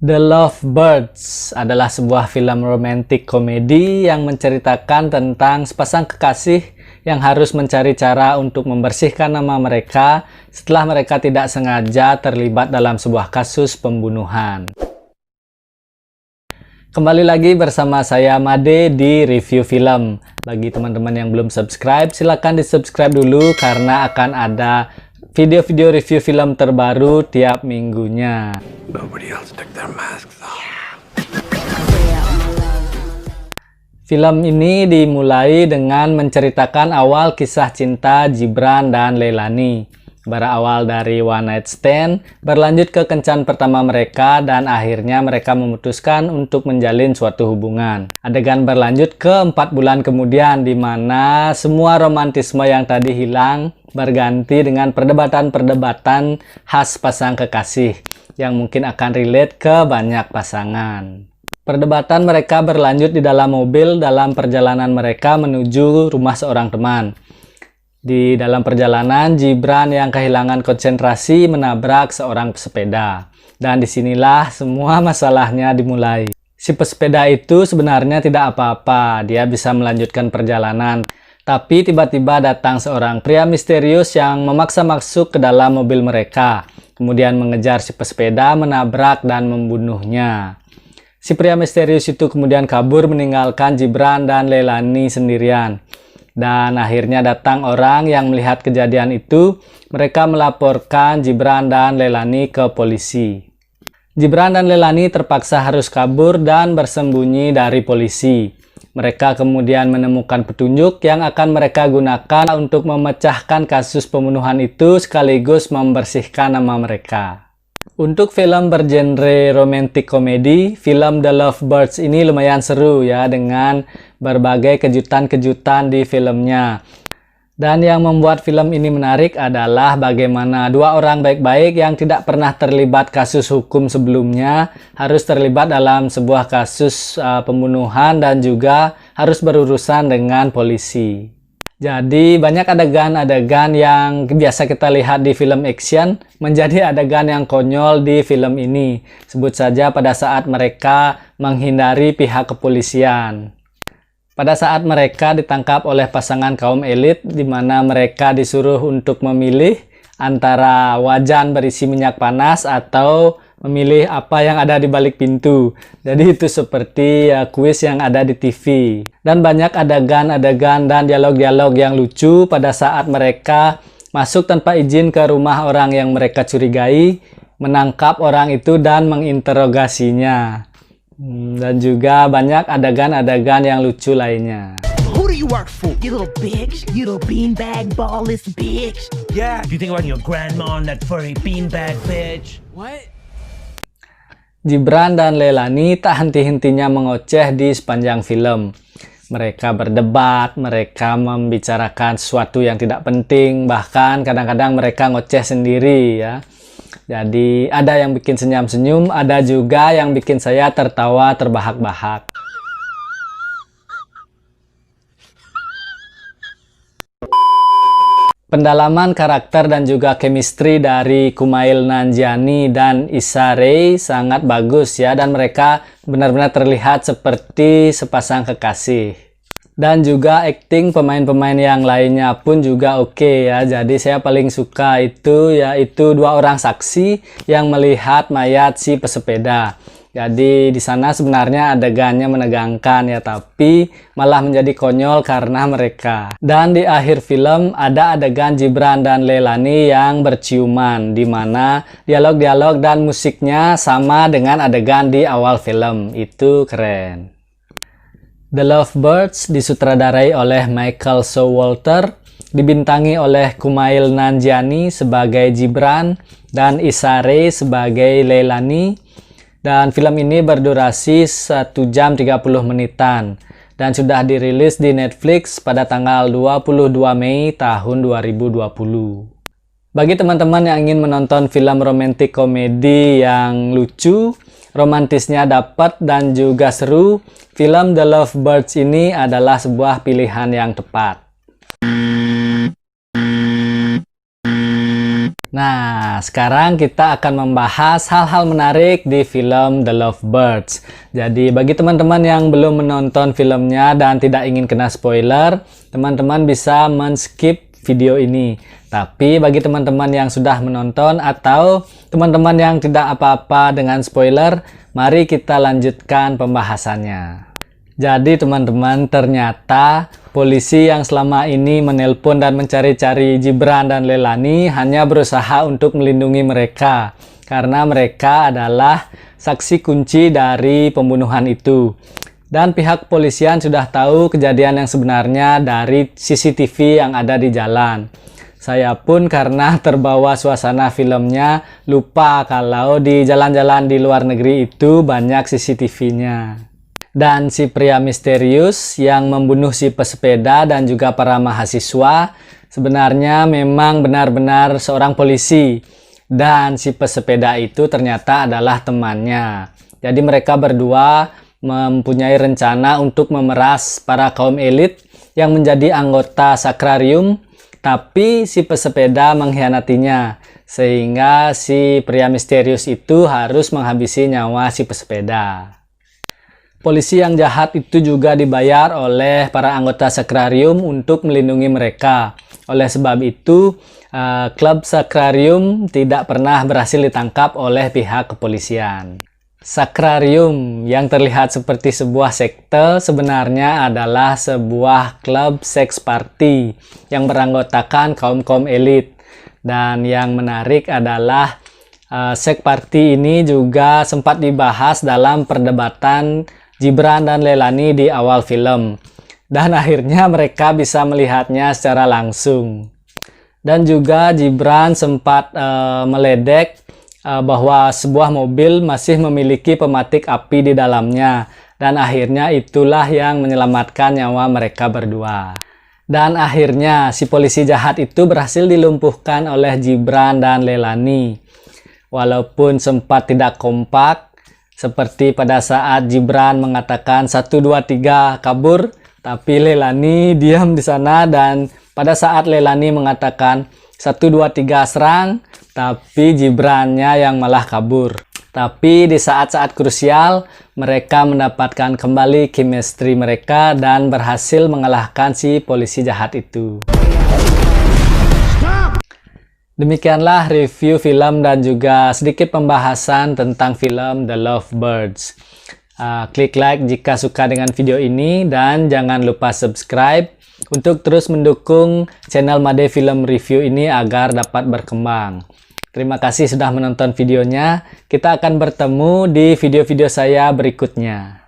The Lovebirds adalah sebuah film romantic komedi yang menceritakan tentang sepasang kekasih yang harus mencari cara untuk membersihkan nama mereka setelah mereka tidak sengaja terlibat dalam sebuah kasus pembunuhan. Kembali lagi bersama saya Made di review film. Bagi teman-teman yang belum subscribe, silahkan di subscribe dulu karena akan ada video-video review film terbaru tiap minggunya. Film ini dimulai dengan menceritakan awal kisah cinta Gibran dan Leilani. Berawal dari one night stand, berlanjut ke kencan pertama mereka, dan akhirnya mereka memutuskan untuk menjalin suatu hubungan. Adegan berlanjut ke 4 bulan kemudian, di mana semua romantisme yang tadi hilang berganti dengan perdebatan-perdebatan khas pasang kekasih yang mungkin akan relate ke banyak pasangan. Perdebatan mereka berlanjut di dalam mobil dalam perjalanan mereka menuju rumah seorang teman. Di dalam perjalanan, Gibran yang kehilangan konsentrasi menabrak seorang pesepeda. Dan disinilah semua masalahnya dimulai. Si pesepeda itu sebenarnya tidak apa-apa, dia bisa melanjutkan perjalanan. Tapi tiba-tiba datang seorang pria misterius yang memaksa masuk ke dalam mobil mereka. Kemudian mengejar si pesepeda, menabrak dan membunuhnya. Si pria misterius itu kemudian kabur meninggalkan Gibran dan Leilani sendirian. Dan akhirnya datang orang yang melihat kejadian itu. Mereka melaporkan Gibran dan Leilani ke polisi. Gibran dan Leilani terpaksa harus kabur dan bersembunyi dari polisi. Mereka kemudian menemukan petunjuk yang akan mereka gunakan untuk memecahkan kasus pembunuhan itu sekaligus membersihkan nama mereka. Untuk film bergenre romantic komedi, film The Lovebirds ini lumayan seru ya, dengan berbagai kejutan-kejutan di filmnya. Dan yang membuat film ini menarik adalah bagaimana dua orang baik-baik yang tidak pernah terlibat kasus hukum sebelumnya harus terlibat dalam sebuah kasus pembunuhan dan juga harus berurusan dengan polisi. Jadi banyak adegan-adegan yang biasa kita lihat di film action menjadi adegan yang konyol di film ini. Sebut saja pada saat mereka menghindari pihak kepolisian. Pada saat mereka ditangkap oleh pasangan kaum elit, di mana mereka disuruh untuk memilih antara wajan berisi minyak panas atau memilih apa yang ada di balik pintu. Jadi itu seperti kuis yang ada di TV. Dan banyak adegan-adegan dan dialog-dialog yang lucu pada saat mereka masuk tanpa izin ke rumah orang yang mereka curigai, menangkap orang itu dan menginterogasinya. Dan juga banyak adegan-adegan yang lucu lainnya. Who do you work for? You little bitch. You little beanbag ballless bitch. Yeah, you think about your grandma and that furry beanbag bitch? What? Gibran dan Leilani tak henti-hentinya mengoceh di sepanjang film. Mereka berdebat, mereka membicarakan sesuatu yang tidak penting, bahkan kadang-kadang mereka ngoceh sendiri ya. Jadi ada yang bikin senyum-senyum, ada juga yang bikin saya tertawa terbahak-bahak. Pendalaman karakter dan juga chemistry dari Kumail Nanjiani dan Issa Rae sangat bagus ya, dan mereka benar-benar terlihat seperti sepasang kekasih. Dan juga acting pemain-pemain yang lainnya pun juga oke ya. Jadi saya paling suka itu yaitu dua orang saksi yang melihat mayat si pesepeda. Jadi di sana sebenarnya adegannya menegangkan ya, tapi malah menjadi konyol karena mereka. Dan di akhir film ada adegan Gibran dan Leilani yang berciuman, di mana dialog-dialog dan musiknya sama dengan adegan di awal film. Itu keren. The Lovebirds disutradarai oleh Michael Showalter, dibintangi oleh Kumail Nanjiani sebagai Gibran dan Issa Rae sebagai Leilani. Dan film ini berdurasi 1 jam 30 menitan dan sudah dirilis di Netflix pada tanggal 22 Mei tahun 2020. Bagi teman-teman yang ingin menonton film romantic komedi yang lucu, romantisnya dapat dan juga seru, film The Lovebirds ini adalah sebuah pilihan yang tepat. Nah, sekarang kita akan membahas hal-hal menarik di film The Lovebirds. Jadi, bagi teman-teman yang belum menonton filmnya dan tidak ingin kena spoiler, teman-teman bisa men-skip video ini. Tapi bagi teman-teman yang sudah menonton atau teman-teman yang tidak apa-apa dengan spoiler, mari kita lanjutkan pembahasannya. Jadi teman-teman, ternyata polisi yang selama ini menelpon dan mencari-cari Gibran dan Leilani hanya berusaha untuk melindungi mereka karena mereka adalah saksi kunci dari pembunuhan itu. Dan pihak kepolisian sudah tahu kejadian yang sebenarnya dari CCTV yang ada di jalan. Saya pun karena terbawa suasana filmnya lupa kalau di jalan-jalan di luar negeri itu banyak CCTV-nya. Dan si pria misterius yang membunuh si pesepeda dan juga para mahasiswa sebenarnya memang benar-benar seorang polisi. Dan si pesepeda itu ternyata adalah temannya. Jadi mereka berdua mempunyai rencana untuk memeras para kaum elit yang menjadi anggota sakrarium, tapi si pesepeda mengkhianatinya. Sehingga si pria misterius itu harus menghabisi nyawa si pesepeda. Polisi yang jahat itu juga dibayar oleh para anggota sakrarium untuk melindungi mereka. Oleh sebab itu, klub sakrarium tidak pernah berhasil ditangkap oleh pihak kepolisian. Sakrarium yang terlihat seperti sebuah sekte sebenarnya adalah sebuah klub seks party yang beranggotakan kaum-kaum elit. Dan yang menarik adalah seks party ini juga sempat dibahas dalam perdebatan Gibran dan Leilani di awal film, dan akhirnya mereka bisa melihatnya secara langsung. Dan juga Gibran sempat meledek bahwa sebuah mobil masih memiliki pematik api di dalamnya, dan akhirnya itulah yang menyelamatkan nyawa mereka berdua. Dan akhirnya si polisi jahat itu berhasil dilumpuhkan oleh Gibran dan Leilani. Walaupun sempat tidak kompak, seperti pada saat Gibran mengatakan 1, 2, 3 kabur, tapi Leilani diam di sana, dan pada saat Leilani mengatakan 1, 2, 3 serang, tapi Gibrannya yang malah kabur. Tapi di saat-saat krusial, mereka mendapatkan kembali chemistry mereka dan berhasil mengalahkan si polisi jahat itu. Demikianlah review film dan juga sedikit pembahasan tentang film The Lovebirds. Klik like jika suka dengan video ini dan jangan lupa subscribe untuk terus mendukung channel Made Film Review ini agar dapat berkembang. Terima kasih sudah menonton videonya. Kita akan bertemu di video-video saya berikutnya.